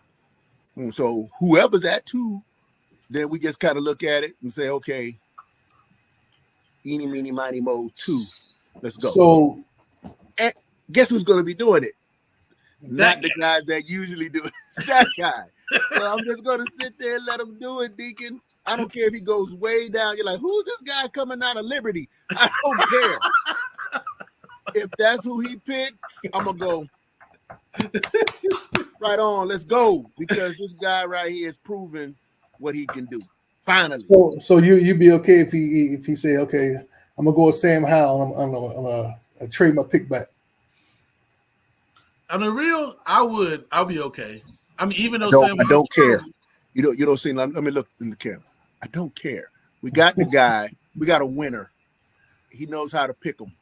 So whoever's at 2, then we just kind of look at it and say, okay, eeny, meeny, miny, mo, 2. Let's go. So and guess who's going to be doing it? Not the guys that usually do it. It's that guy. So I'm just going to sit there and let him do it, Deacon. I don't care if he goes way down. You're like, who's this guy coming out of Liberty? I don't care. If that's who he picks, I'm going to go. Right on, let's go. Because this guy right here is proving what he can do. Finally. So you'd be okay if he say, okay, I'm gonna go with Sam Howell. I'm gonna trade my pick back. On the real, I'll be okay. I mean, even though I don't care. You don't see. Let me look in the camera. I don't care. We got the guy. We got a winner. He knows how to pick them.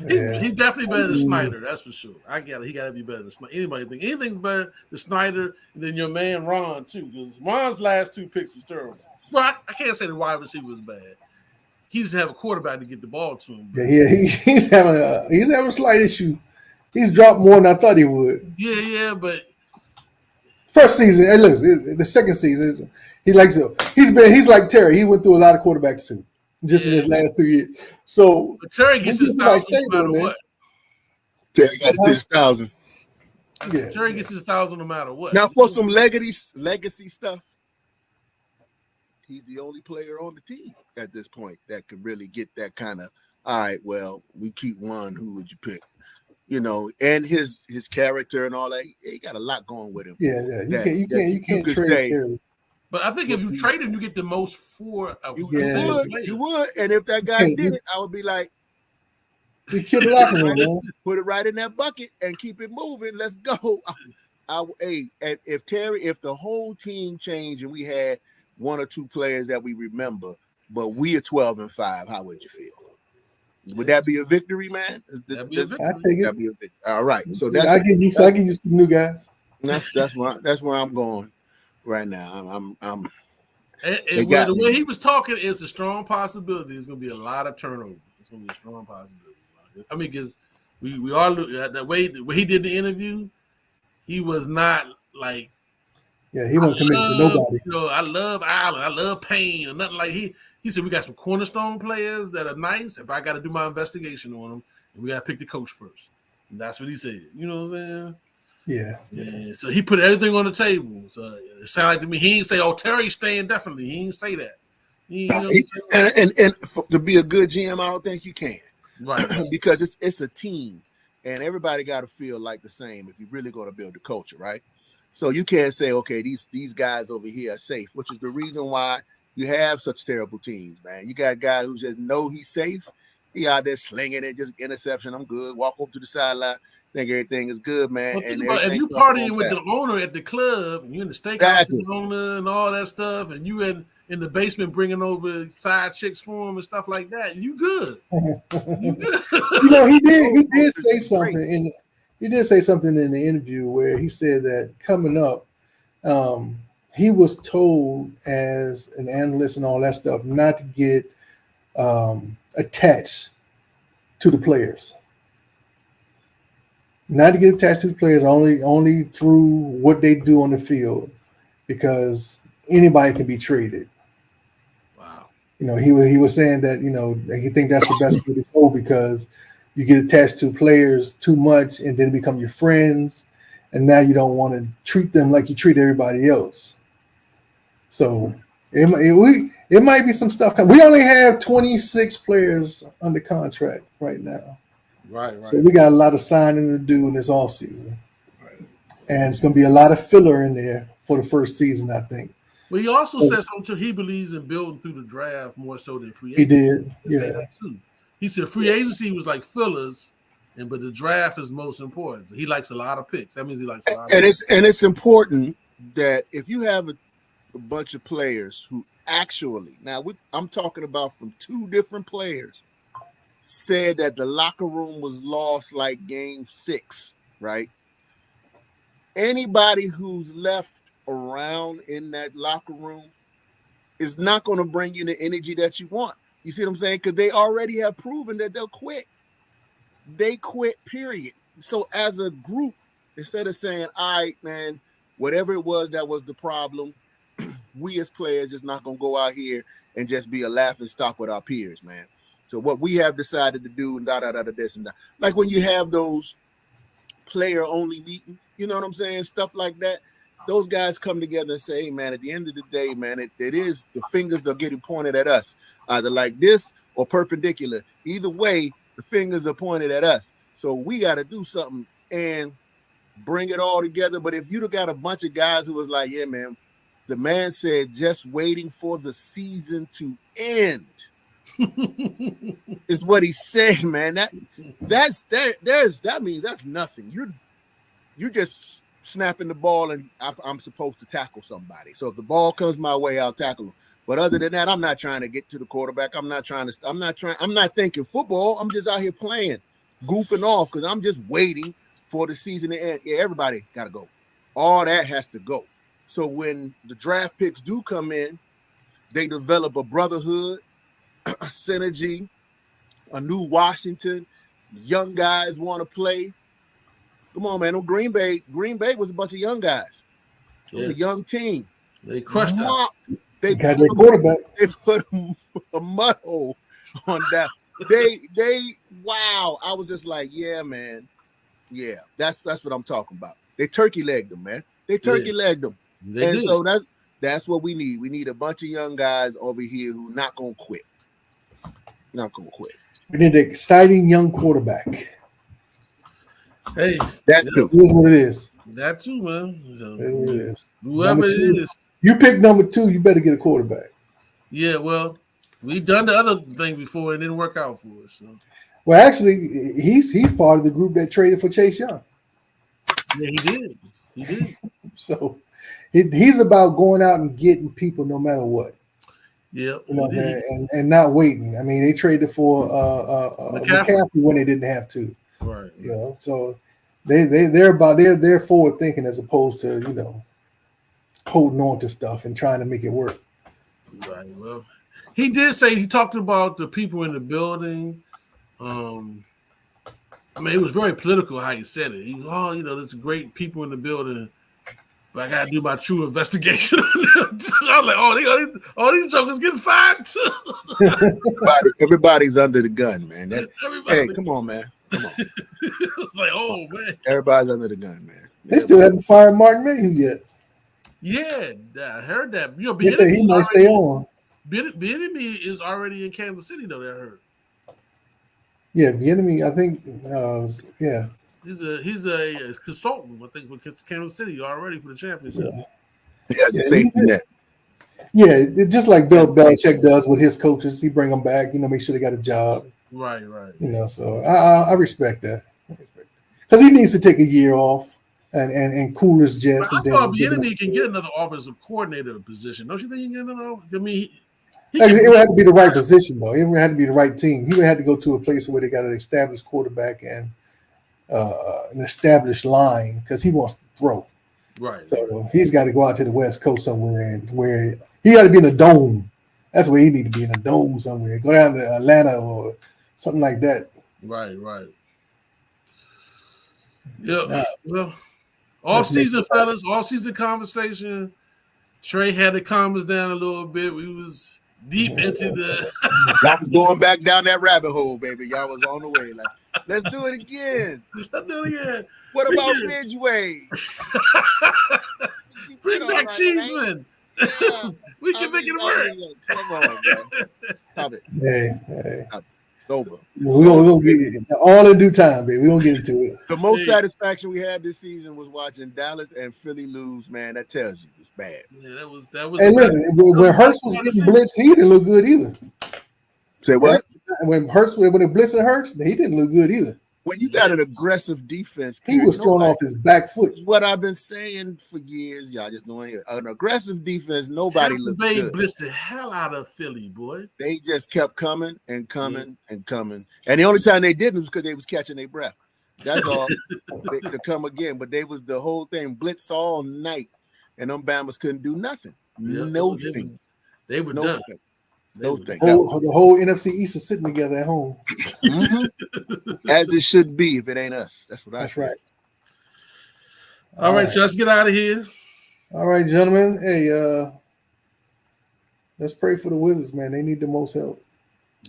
He's definitely better than Snyder, that's for sure. He got to be better than Snyder. Anybody think anything's better than Snyder than your man Ron too? Because Ron's last 2 picks was terrible. Well, I can't say the wide receiver was bad. He just have a quarterback to get the ball to him. Yeah, he's having a slight issue. He's dropped more than I thought he would. Yeah, but first season, and look, the second season, he's like Terry. He went through a lot of quarterbacks too, just in his last 2 years. So but Terry gets his 1,000 no matter what. Terry got his 1,000. Yeah. Terry gets his 1,000 no matter what. Now for some legacy stuff, he's the only player on the team at this point that could really get that kind of, all right, well, we keep one, who would you pick? You know, and his character and all that. He got a lot going with him. Yeah. You can't trade Terry. But I think if you trade him, you get the most for a You would. And if that guy did it, I would be like, you kill the locker room, man. Put it right in that bucket and keep it moving. Let's go. If the whole team changed and we had 1 or 2 players that we remember, but we are 12-5, how would you feel? Would that be a victory, man? That'd be a victory. I take it. That'd be a victory. All right. So I give you some new guys. That's where I'm going right now. I'm the way he was talking is a strong possibility. It's going to be a lot of turnover. It's going to be a strong possibility. I mean, because we all the way he did the interview, he was not like. Yeah, he won't commit to nobody. You know, I love Allen. I love Payne or nothing like he said. We got some cornerstone players that are nice. If I got to do my investigation on them, we got to pick the coach first. And that's what he said. You know what I'm saying? Yeah. So he put everything on the table. So it sounded like to me he didn't say, "Oh, Terry's staying definitely." He didn't say that. And to be a good GM, I don't think you can. Right. Because it's a team, and everybody got to feel like the same if you're really going to build the culture, right? So you can't say, okay, these guys over here are safe, which is the reason why you have such terrible teams, man. You got guys who just know he's safe. He out there slinging it, just interception. I'm good. Walk over to the sideline. Think everything is good, man. Well, if you partying with the owner at the club, and you're in the steakhouse with the owner and all that stuff, and you in in the basement bringing over side chicks for him and stuff like that, you good. You good. He did say something in the interview where he said that coming up, he was told as an analyst and all that stuff not to get attached to the players. Not to get attached to the players only through what they do on the field, because anybody can be traded. Wow. He was saying that he think that's the best way to go, because you get attached to players too much and then become your friends, and now you don't want to treat them like you treat everybody else. So it might be some stuff coming. We only have 26 players under contract right now. Right. So we got a lot of signing to do in this offseason. Right. And it's going to be a lot of filler in there for the first season, I think. But he also said something too. He believes in building through the draft more so than free He agency. did. Yeah. That too. He said free agency was like fillers, but the draft is most important. He likes a lot of picks. That means he likes a lot of picks. And it's important that if you have a bunch of players who actually, I'm talking about from two different players, said that the locker room was lost like game 6, right? Anybody who's left around in that locker room is not going to bring you the energy that you want. You see what I'm saying? Because they already have proven that they'll quit. They quit, period. So as a group, instead of saying, all right, man, whatever it was that was the problem, we as players just not going to go out here and just be a laughing stock with our peers, man. So what we have decided to do, and this and that. Like when you have those player-only meetings, you know what I'm saying? Stuff like that. Those guys come together and say, hey, man, at the end of the day, man, it is the fingers are getting pointed at us, either like this or perpendicular. Either way, the fingers are pointed at us. So we got to do something and bring it all together. But if you'd have got a bunch of guys who was like, yeah, man, the man said just waiting for the season to end is what he said, man. That means that's nothing. You're just snapping the ball and I'm supposed to tackle somebody. So if the ball comes my way, I'll tackle him. But other than that, I'm not trying to get to the quarterback. I'm not thinking football. I'm just out here playing, goofing off because I'm just waiting for the season to end. Yeah, everybody got to go. All that has to go. So when the draft picks do come in, they develop a brotherhood, a synergy, a new Washington. Young guys want to play. Come on, man. Green Bay was a bunch of young guys. It was a young team. They crushed us. They got their quarterback. They put a mud hole on that. Wow. I was just like, yeah, man. Yeah, that's what I'm talking about. They turkey legged them, man. They turkey legged them. So that's what we need. We need a bunch of young guys over here who not gonna quit. Not gonna quit. We need an exciting young quarterback. Hey, that too. It is what it is. That too, man. So, it is. Whoever it is. You pick number 2, you better get a quarterback. Yeah, well, we've done the other thing before and it didn't work out for us. So. Well, actually, he's part of the group that traded for Chase Young. Yeah, he did. He did. So he's about going out and getting people no matter what. Yeah, you know what I'm saying? And not waiting. I mean, they traded for McCaffrey when they didn't have to. Right. You know, so they're forward thinking as opposed to holding on to stuff and trying to make it work. Right. Well, he did say he talked about the people in the building. I mean, it was very political how he said it. He was, there's great people in the building, but I gotta do my true investigation. I'm like, these jokers getting fired too. Everybody's under the gun, man. Hey, come on, man. Come on. It's like, oh man. Everybody's under the gun, man. They still haven't fired Martin Mayhew yet. Yeah, I heard that. They say he might stay on. Bieniemy is already in Kansas City, though. That hurt. Yeah, Bieniemy, I think. Yeah. He's a consultant, I think, for Kansas City already for the championship. Yeah. He has a safety net. Yeah, just like Bill Belichick does with his coaches, he bring them back. Make sure they got a job. Right. So I respect that. Because he needs to take a year off. and Coolers But Jets. I And then thought Bieniemy can get another offensive coordinator position. Don't you think he can get another? I mean, he it can, would have to be the right position though. It would have to be the right team. He would have to go to a place where they got an established quarterback and an established line because he wants to throw. right. So he's got to go out to the West Coast somewhere and where he got to be in a dome. That's where he need to be, in a dome somewhere. Go down to Atlanta or something like that. Right. Yeah. Yeah. Well, all season, fellas, all season conversation. Trey had to calm us down a little bit. We was deep into the. Y'all was going back down that rabbit hole, baby. Y'all was on the way. Like, let's do it again. Let's do it again. What We about did. Ridgeway? Bring back Cheeseman. Yeah. We can make it work. Come on, man. Stop it. Hey. It's over. We're gonna get it all in due time, baby. We're gonna get into it. The most satisfaction we had this season was watching Dallas and Philly lose, man. That tells you it's bad. Yeah, that was. Hey, listen, when Hurts was getting blitzed, he didn't look good either. Say what? When it blitzed and Hurts, he didn't look good either. When you got an aggressive defense, He was thrown off his back foot. It's what I've been saying for years. Y'all just knowing an aggressive defense, nobody looks Bay good. blitzed the hell out of Philly, boy. They just kept coming and coming and coming. And the only time they didn't was because they was catching their breath. That's all. To come again. But they was the whole thing blitz all night. And them Bama's couldn't do nothing. Yeah, Nothing. They were No done. thing. They No were thing. The whole NFC East is sitting together at home. As it should be if it ain't us. That's what I That's say. right. All right, let's get out of here. All right, gentlemen. Hey, let's pray for the Wizards, man. They need the most help.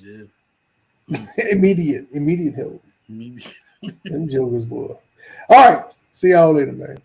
Yeah. Immediate help. Me- Them jokers, boy. All right. See y'all later, man.